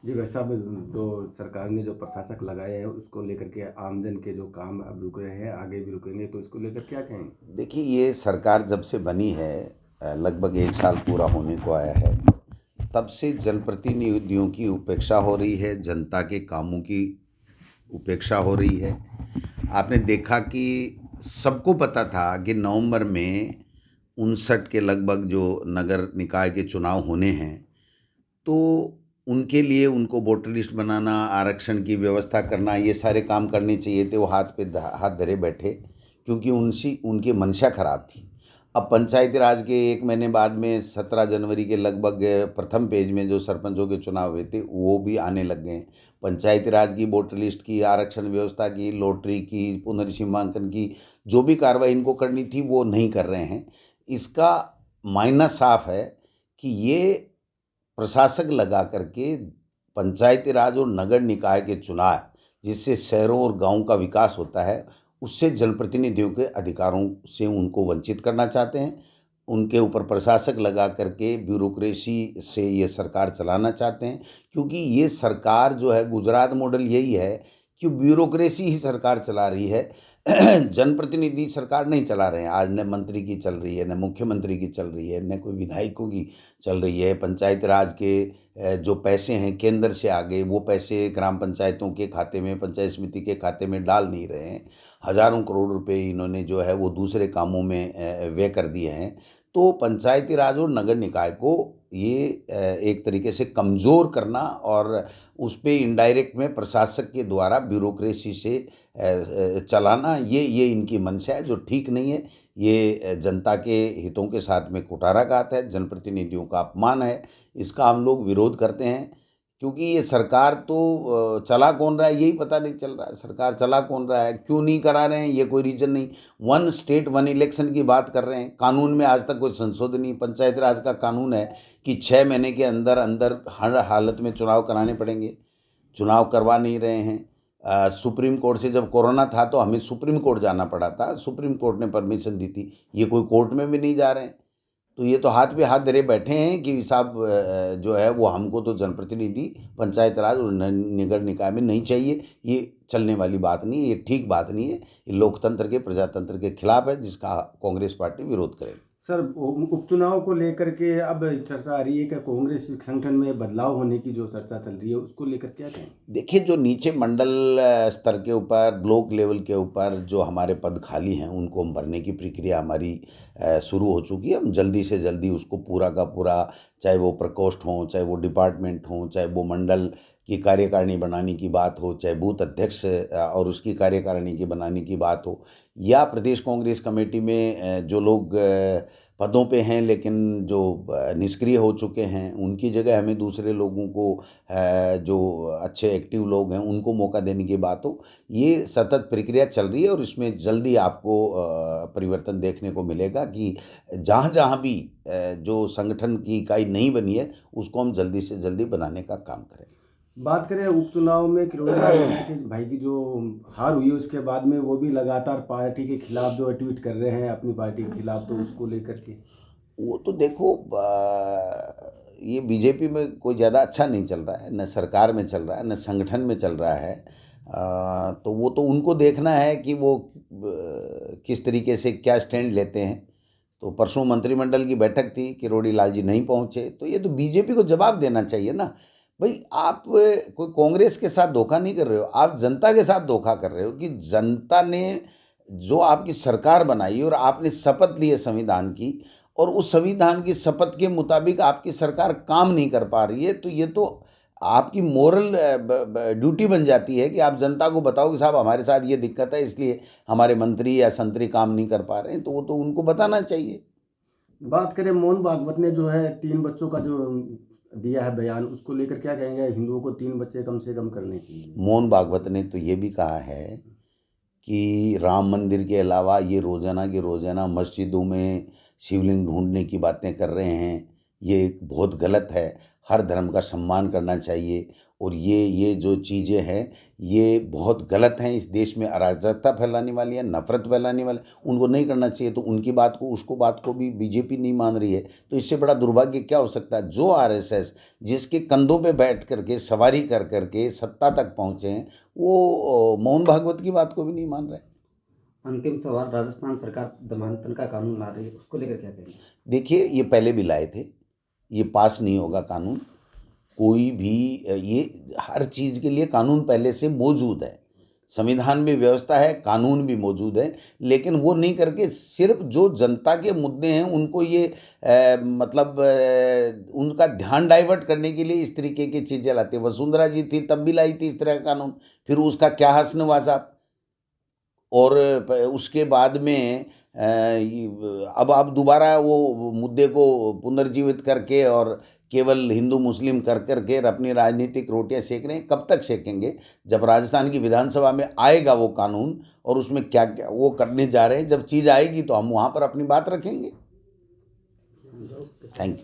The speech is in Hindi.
जी भाई साहब, जो सरकार ने जो प्रशासक लगाए हैं उसको लेकर के आमजन के जो काम अब रुक रहे हैं, आगे भी रुकेंगे, तो इसको लेकर क्या कहें? देखिए, ये सरकार जब से बनी है, लगभग 1 साल पूरा होने को आया है। तब से जनप्रतिनिधियों की उपेक्षा हो रही है, जनता के कामों की उपेक्षा हो रही है। आपने देखा कि सबको पता था कि नवंबर में 59 के लगभग जो नगर निकाय के चुनाव होने हैं, तो उनके लिए उनको वोटर लिस्ट बनाना, आरक्षण की व्यवस्था करना, ये सारे काम करने चाहिए थे। वो हाथ पे हाथ धरे बैठे, क्योंकि उनसी उनकी मंशा खराब थी। अब पंचायती राज के 1 महीने बाद में 17 जनवरी के लगभग प्रथम पेज में जो सरपंचों के चुनाव हुए थे वो भी आने लग गए हैं। पंचायती राज की, वोटर लिस्ट की, आरक्षण व्यवस्था की, लॉटरी की, पुनर्सीमांकन की, जो भी कार्रवाई इनको करनी थी वो नहीं कर रहे हैं। इसका मायना साफ है कि ये प्रशासक लगा करके पंचायती राज और नगर निकाय के चुनाव, जिससे शहरों और गांवों का विकास होता है, उससे जनप्रतिनिधियों के अधिकारों से उनको वंचित करना चाहते हैं। उनके ऊपर प्रशासक लगा करके ब्यूरोक्रेसी से ये सरकार चलाना चाहते हैं। क्योंकि ये सरकार जो है, गुजरात मॉडल यही है कि ब्यूरोक्रेसी ही सरकार चला रही है। जनप्रतिनिधि सरकार नहीं चला रहे हैं। आज न मंत्री की चल रही है, न मुख्यमंत्री की चल रही है, न कोई विधायकों की चल रही है। पंचायत राज के जो पैसे हैं केंद्र से आ गए, वो पैसे ग्राम पंचायतों के खाते में, पंचायत समिति के खाते में डाल नहीं रहे हैं। हज़ारों करोड़ रुपए इन्होंने जो है वो दूसरे कामों में व्यय कर दिए हैं। तो पंचायती राज और नगर निकाय को ये एक तरीके से कमज़ोर करना, और उस पे इनडायरेक्ट में प्रशासक के द्वारा ब्यूरोक्रेसी से चलाना, ये इनकी मंशा है, जो ठीक नहीं है। ये जनता के हितों के साथ में कुठाराघात है, जनप्रतिनिधियों का अपमान है। इसका हम लोग विरोध करते हैं। क्योंकि ये सरकार तो चला कौन रहा है यही पता नहीं चल रहा है। सरकार चला कौन रहा है, क्यों नहीं करा रहे हैं, ये कोई रीजन नहीं। वन स्टेट वन इलेक्शन की बात कर रहे हैं। कानून में आज तक कोई संशोधन नहीं। पंचायत राज का कानून है कि 6 महीने के अंदर अंदर हर हालत में चुनाव कराने पड़ेंगे। चुनाव करवा नहीं रहे हैं। सुप्रीम कोर्ट से जब कोरोना था तो हमें सुप्रीम कोर्ट जाना पड़ा था, सुप्रीम कोर्ट ने परमिशन दी थी। ये कोई कोर्ट में भी नहीं जा रहे हैं। तो ये तो हाथ पे हाथ धरे बैठे हैं कि साहब जो है वो हमको तो जनप्रतिनिधि पंचायत राज और नगर निकाय में नहीं चाहिए। ये चलने वाली बात नहीं है, ये ठीक बात नहीं है। ये लोकतंत्र के, प्रजातंत्र के खिलाफ है, जिसका कांग्रेस पार्टी विरोध करेगी। सर, उपचुनाव को लेकर के अब चर्चा आ रही है कि कांग्रेस संगठन में बदलाव होने की जो चर्चा चल रही है, उसको लेकर क्या कहें? देखिए, जो नीचे मंडल स्तर के ऊपर, ब्लॉक लेवल के ऊपर जो हमारे पद खाली हैं, उनको हम भरने की प्रक्रिया हमारी शुरू हो चुकी है। हम जल्दी से जल्दी उसको पूरा का पूरा, चाहे वो प्रकोष्ठ हों, चाहे वो डिपार्टमेंट हों, चाहे वो मंडल की कार्यकारिणी बनाने की बात हो, चाहे बूथ अध्यक्ष और उसकी कार्यकारिणी की बनाने की बात हो, या प्रदेश कांग्रेस कमेटी में जो लोग पदों पे हैं लेकिन जो निष्क्रिय हो चुके हैं, उनकी जगह हमें दूसरे लोगों को, जो अच्छे एक्टिव लोग हैं उनको मौका देने की बात हो। ये सतत प्रक्रिया चल रही है और इसमें जल्दी आपको परिवर्तन देखने को मिलेगा कि जहाँ जहाँ भी जो संगठन की इकाई नहीं बनी है, उसको हम जल्दी से जल्दी बनाने का काम करें। बात करें उपचुनाव में किरोड़ी लाल जी के भाई की जो हार हुई है, उसके बाद में वो भी लगातार पार्टी के खिलाफ जो है ट्वीट कर रहे हैं, अपनी पार्टी के खिलाफ, तो उसको लेकर के। वो तो देखो, ये बीजेपी में कोई ज़्यादा अच्छा नहीं चल रहा है, न सरकार में चल रहा है, न संगठन में चल रहा है। तो वो तो उनको देखना है कि वो किस तरीके से क्या स्टैंड लेते हैं। तो परसों मंत्रिमंडल की बैठक थी, किरोड़ी लाल जी नहीं पहुंचे, तो ये तो बीजेपी को जवाब देना चाहिए ना। भाई, आप कोई कांग्रेस के साथ धोखा नहीं कर रहे हो, आप जनता के साथ धोखा कर रहे हो। कि जनता ने जो आपकी सरकार बनाई और आपने शपथ ली है संविधान की, और उस संविधान की शपथ के मुताबिक आपकी सरकार काम नहीं कर पा रही है, तो ये तो आपकी मोरल ड्यूटी बन जाती है कि आप जनता को बताओ कि साहब हमारे साथ ये दिक्कत है, इसलिए हमारे मंत्री या संतरी काम नहीं कर पा रहे हैं। तो वो तो उनको बताना चाहिए। बात करें मोहन भागवत ने जो है 3 बच्चों का जो दिया है बयान, उसको लेकर क्या कहेंगे? हिंदुओं को 3 बच्चे कम से कम करने चाहिए। मोहन भागवत ने तो ये भी कहा है कि राम मंदिर के अलावा ये रोज़ाना की रोज़ाना मस्जिदों में शिवलिंग ढूंढने की बातें कर रहे हैं। ये बहुत गलत है। हर धर्म का सम्मान करना चाहिए। और ये जो चीज़ें हैं ये बहुत गलत हैं, इस देश में अराजकता फैलाने वाली है, नफरत फैलाने वाले, उनको नहीं करना चाहिए। तो उनकी बात को बात को भी बीजेपी नहीं मान रही है, तो इससे बड़ा दुर्भाग्य क्या हो सकता है। जो आरएसएस जिसके कंधों पे बैठ करके सवारी कर करके सत्ता तक पहुँचे हैं, वो मोहन भागवत की बात को भी नहीं मान रहे। अंतिम सवाल, राजस्थान सरकार जमानतन का कानून ला रही है, उसको लेकर क्या कहेंगे? देखिए, ये पहले भी लाए थे, ये पास नहीं होगा कानून कोई भी। ये हर चीज़ के लिए कानून पहले से मौजूद है, संविधान में व्यवस्था है, कानून भी मौजूद है, लेकिन वो नहीं करके सिर्फ जो जनता के मुद्दे हैं उनको ये मतलब उनका ध्यान डाइवर्ट करने के लिए इस तरीके की चीज़ें लाते। वसुंधरा जी थी तब भी लाई थी इस तरह का कानून, फिर उसका क्या हस्न हुआ साहब। और उसके बाद में अब आप दोबारा वो मुद्दे को पुनर्जीवित करके और केवल हिंदू मुस्लिम कर करके अपनी राजनीतिक रोटियां सेक रहे हैं। कब तक सेकेंगे? जब राजस्थान की विधानसभा में आएगा वो कानून और उसमें क्या क्या वो करने जा रहे हैं, जब चीज़ आएगी तो हम वहाँ पर अपनी बात रखेंगे। Thank you.